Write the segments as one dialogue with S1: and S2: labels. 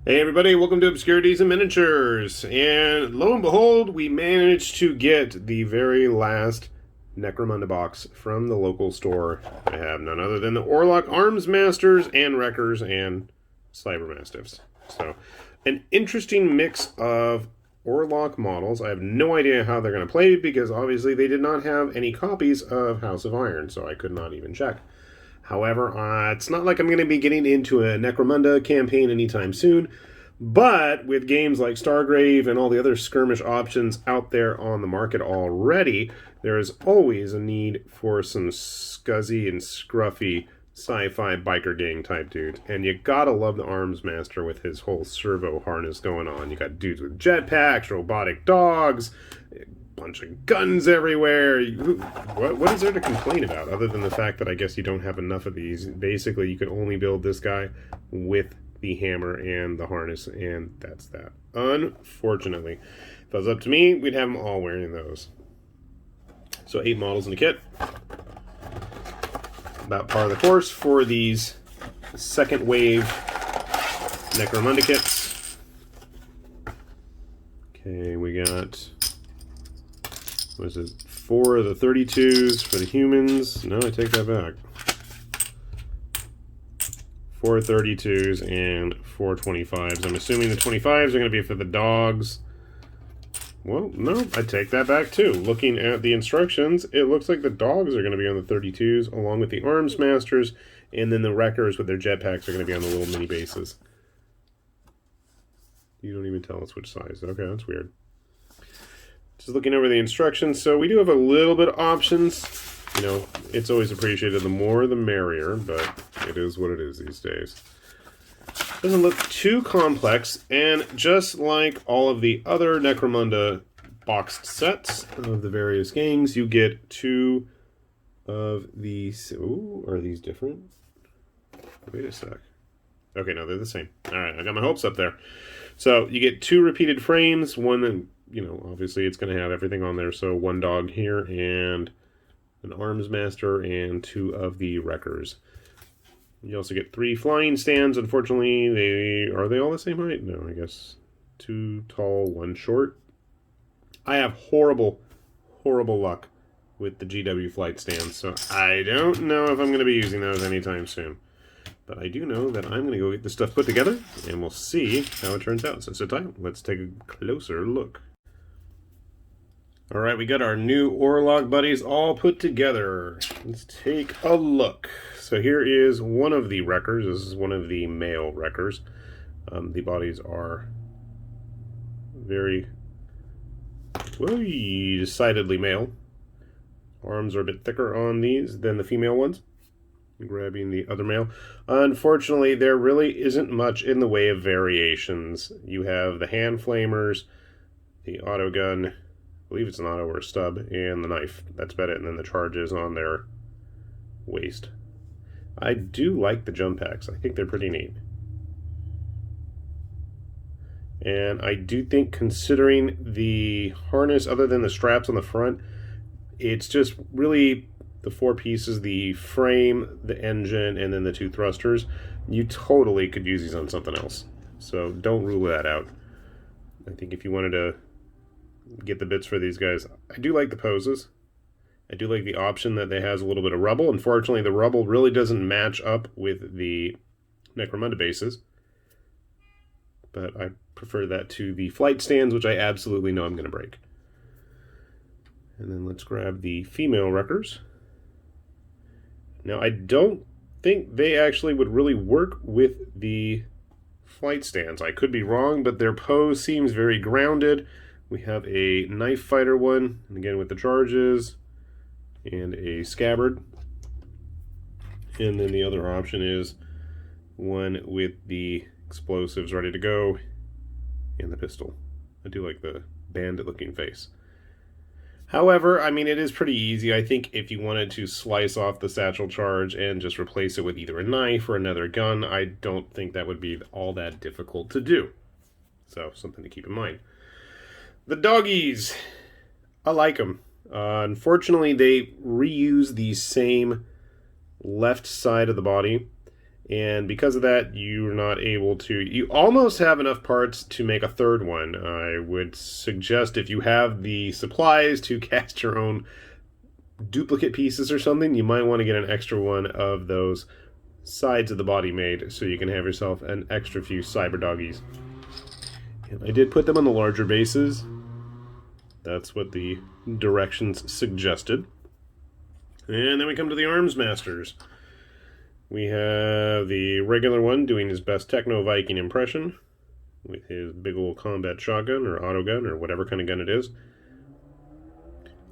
S1: Hey everybody, welcome to Obscurities and Miniatures. And lo and behold, we managed to get the very last Necromunda box from the local store. I have none other than the Orlock Arms Masters and Wreckers and Cyber Mastiffs. So, an interesting mix of Orlock models. I have no idea how they're going to play because obviously they did not have any copies of House of Iron, so I could not even check. However, it's not like I'm going to be getting into a Necromunda campaign anytime soon, but with games like Stargrave and all the other skirmish options out there on the market already, there is always a need for some scuzzy and scruffy sci-fi biker gang type dude. And you gotta love the Arms Master with his whole servo harness going on. You got dudes with jetpacks, robotic dogs, bunch of guns everywhere. What is there to complain about other than the fact that I guess you don't have enough of these? Basically, you could only build this guy with the hammer and the harness, and that's that. Unfortunately, if it was up to me, we'd have them all wearing those. So 8 models in the kit. About par of the course for these second wave Necromunda kits. Okay, we got... what is it? 4 of the 32s for the humans. No, I take that back. 4 32s and 4 25s. I'm assuming the 25s are going to be for the dogs. Well, no, I take that back too. Looking at the instructions, it looks like the dogs are going to be on the 32s, along with the Arms Masters, and then the Wreckers with their jetpacks are going to be on the little mini bases. You don't even tell us which size. Okay, that's weird. Just looking over the instructions, so we do have a little bit of options. You know, it's always appreciated. The more, the merrier, but it is what it is these days. Doesn't look too complex, and just like all of the other Necromunda boxed sets of the various gangs, you get 2 of these. Ooh, are these different? Wait a sec. Okay, no, they're the same. Alright, I got my hopes up there. So, you get 2 repeated frames, one that, you know, obviously it's going to have everything on there. So 1 dog here and an Arms Master and 2 of the Wreckers. You also get 3 flying stands. Unfortunately, are they all the same height? No, I guess 2 tall, 1 short. I have horrible luck with the GW flight stands, so I don't know if I'm going to be using those anytime soon. But I do know that I'm going to go get this stuff put together, and we'll see how it turns out. So sit tight. Let's take a closer look. Alright, we got our new Orlock buddies all put together. Let's take a look. So here is one of the Wreckers. This is one of the male Wreckers. The bodies are very, well, decidedly male. Arms are a bit thicker on these than the female ones. Grabbing the other male. Unfortunately, there really isn't much in the way of variations. You have the hand flamers, the auto gun, I believe it's an auto or a stub, and the knife. That's about it, and then the charges on their waist. I do like the jump packs. I think they're pretty neat. And I do think, considering the harness, other than the straps on the front, it's just really the 4 pieces, the frame, the engine, and then the 2 thrusters. You totally could use these on something else. So don't rule that out. I think if you wanted to get the bits for these guys, I do like the poses. I do like the option that they has a little bit of rubble. Unfortunately, the rubble really doesn't match up with the Necromunda bases. But I prefer that to the flight stands, which I absolutely know I'm going to break. And then let's grab the female Wreckers. Now, I don't think they actually would really work with the flight stands. I could be wrong, but their pose seems very grounded. We have a knife fighter one, and again with the charges, and a scabbard. And then the other option is one with the explosives ready to go, and the pistol. I do like the bandit-looking face. However, I mean, it is pretty easy. I think if you wanted to slice off the satchel charge and just replace it with either a knife or another gun, I don't think that would be all that difficult to do. So, something to keep in mind. The doggies, I like them. Unfortunately, they reuse the same left side of the body, And because of that, you're not able to... You almost have enough parts to make a third one. I would suggest if you have the supplies to cast your own duplicate pieces or something, you might want to get an extra one of those sides of the body made so you can have yourself an extra few cyber doggies. And I did put them on the larger bases. That's what the directions suggested. And then we come to the Arms Masters. We have the regular one doing his best Techno-Viking impression with his big old combat shotgun or auto gun or whatever kind of gun it is.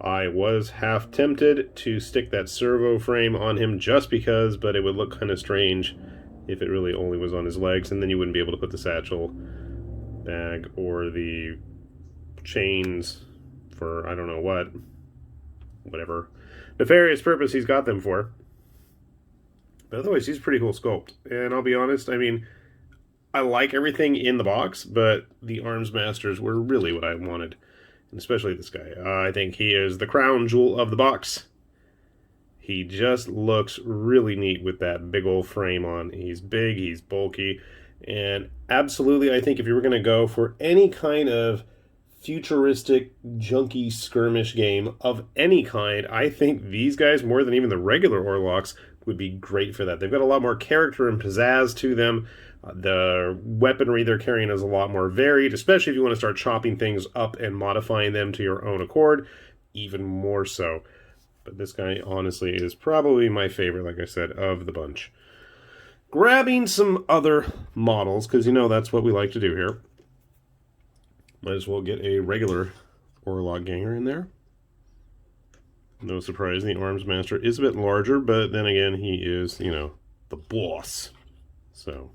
S1: I was half tempted to stick that servo frame on him just because, but it would look kind of strange if it really only was on his legs, and then you wouldn't be able to put the satchel bag or the chains for I don't know what, whatever nefarious purpose he's got them for. But otherwise, he's a pretty cool sculpt. And I'll be honest, I mean, I like everything in the box, but the Arms Masters were really what I wanted. And especially this guy. I think he is the crown jewel of the box. He just looks really neat with that big old frame on. He's big, he's bulky, and absolutely, I think if you were going to go for any kind of futuristic, junky skirmish game of any kind, I think these guys, more than even the regular Orlocks, would be great for that. They've got a lot more character and pizzazz to them. The weaponry they're carrying is a lot more varied, especially if you want to start chopping things up and modifying them to your own accord, even more so. But this guy, honestly, is probably my favorite, like I said, of the bunch. Grabbing some other models, because you know that's what we like to do here. Might as well get a regular Orlock ganger in there. No surprise, the Arms Master is a bit larger, but then again, he is, you know, the boss. So,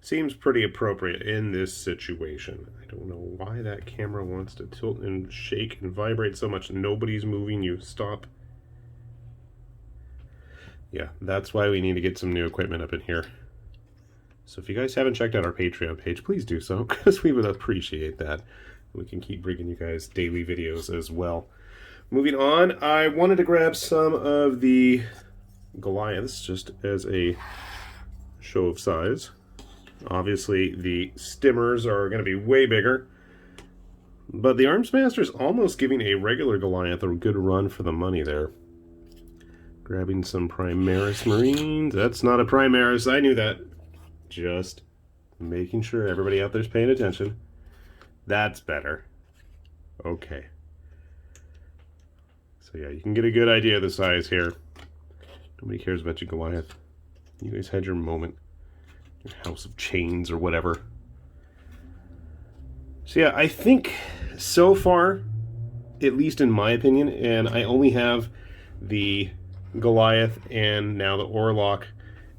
S1: seems pretty appropriate in this situation. I don't know why that camera wants to tilt and shake and vibrate so much. Nobody's moving. You stop. Yeah, that's why we need to get some new equipment up in here. So if you guys haven't checked out our Patreon page, please do so, because we would appreciate that. We can keep bringing you guys daily videos as well. Moving on, I wanted to grab some of the Goliaths just as a show of size. Obviously, the stimmers are going to be way bigger. But the Arms Master is almost giving a regular Goliath a good run for the money there. Grabbing some Primaris Marines. That's not a Primaris, I knew that. Just making sure everybody out there's paying attention. That's better. Okay. So yeah, you can get a good idea of the size here. Nobody cares about you, Goliath. You guys had your moment. Your house of chains or whatever. So yeah, I think so far, at least in my opinion, and I only have the Goliath and now the Orlock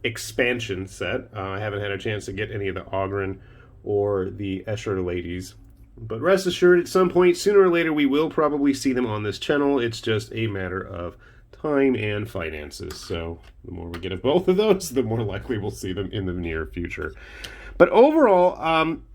S1: expansion set. I haven't had a chance to get any of the Ogren or the Escher ladies. But rest assured, at some point, sooner or later, we will probably see them on this channel. It's just a matter of time and finances. So the more we get of both of those, the more likely we'll see them in the near future. But overall,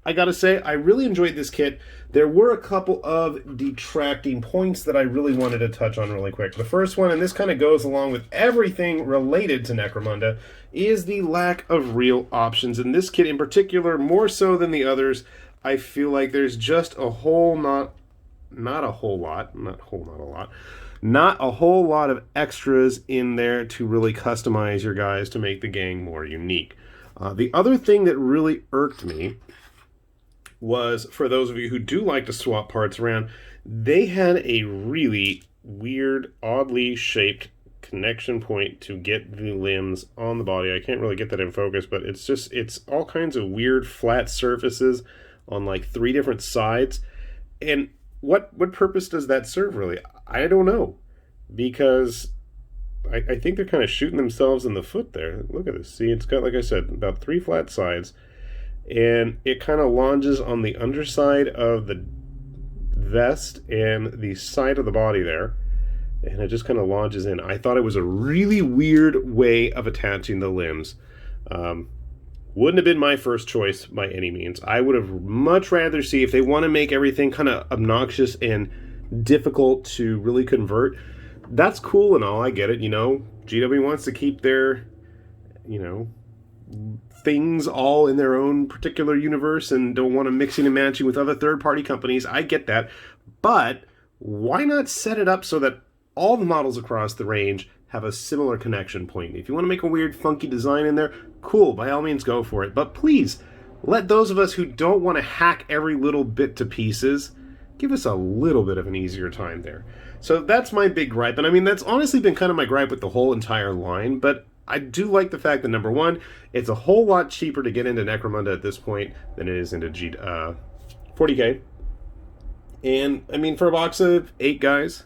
S1: I gotta say, I really enjoyed this kit. There were a couple of detracting points that I really wanted to touch on really quick. The first one, and this kind of goes along with everything related to Necromunda, is the lack of real options. In this kit in particular, more so than the others, I feel like there's just a whole not a whole lot of extras in there to really customize your guys to make the gang more unique. The other thing that really irked me was, for those of you who do like to swap parts around, they had a really weird, oddly shaped connection point to get the limbs on the body. I can't really get that in focus, but it's all kinds of weird flat surfaces on like 3 different sides. And what purpose does that serve, really? I don't know. Because I think they're kind of shooting themselves in the foot there. Look at this. See, it's got, like I said, about 3 flat sides. And it kind of lunges on the underside of the vest and the side of the body there. And it just kind of launches in. I thought it was a really weird way of attaching the limbs. Wouldn't have been my first choice by any means. I would have much rather see, if they want to make everything kind of obnoxious and difficult to really convert, that's cool and all, I get it, you know. GW wants to keep their, you know, things all in their own particular universe and don't want to mixing and matching with other third-party companies. I get that. But why not set it up so that all the models across the range have a similar connection point? If you want to make a weird, funky design in there, cool, by all means go for it. But please, let those of us who don't want to hack every little bit to pieces give us a little bit of an easier time there. So that's my big gripe. And I mean, that's honestly been kind of my gripe with the whole entire line, but I do like the fact that, number one, it's a whole lot cheaper to get into Necromunda at this point than it is into 40k. And, I mean, for a box of 8 guys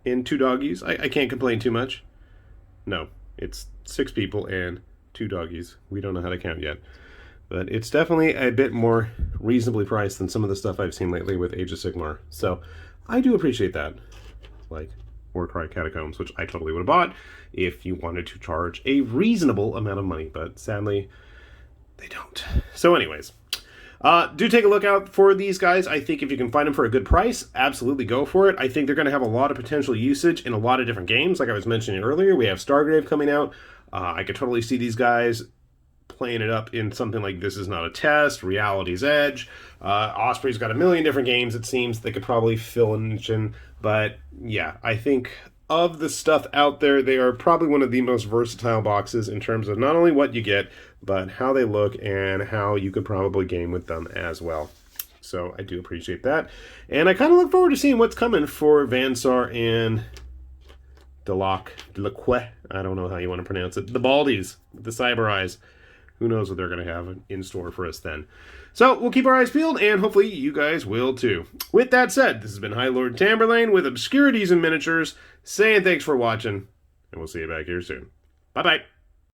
S1: and 2 doggies, I can't complain too much. No, it's 6 people and 2 doggies. We don't know how to count yet. But it's definitely a bit more reasonably priced than some of the stuff I've seen lately with Age of Sigmar. So, I do appreciate that. Like Warcry Catacombs, which I totally would have bought if you wanted to charge a reasonable amount of money, but sadly, they don't. So anyways, do take a look out for these guys. I think if you can find them for a good price, absolutely go for it. I think they're going to have a lot of potential usage in a lot of different games. Like I was mentioning earlier, we have Stargrave coming out. I could totally see these guys playing it up in something like This Is Not a Test, Reality's Edge. Osprey's got a million different games, it seems, they could probably fill an niche in. But yeah, I think of the stuff out there, they are probably one of the most versatile boxes in terms of not only what you get, but how they look and how you could probably game with them as well. So I do appreciate that. And I kind of look forward to seeing what's coming for Van Saar and Delaque, I don't know how you want to pronounce it. The Baldies, the Cyber Eyes. Who knows what they're going to have in store for us then. So, we'll keep our eyes peeled, and hopefully you guys will too. With that said, this has been High Lord Tamberlane with Obscurities and Miniatures, saying thanks for watching, and we'll see you back here soon. Bye-bye.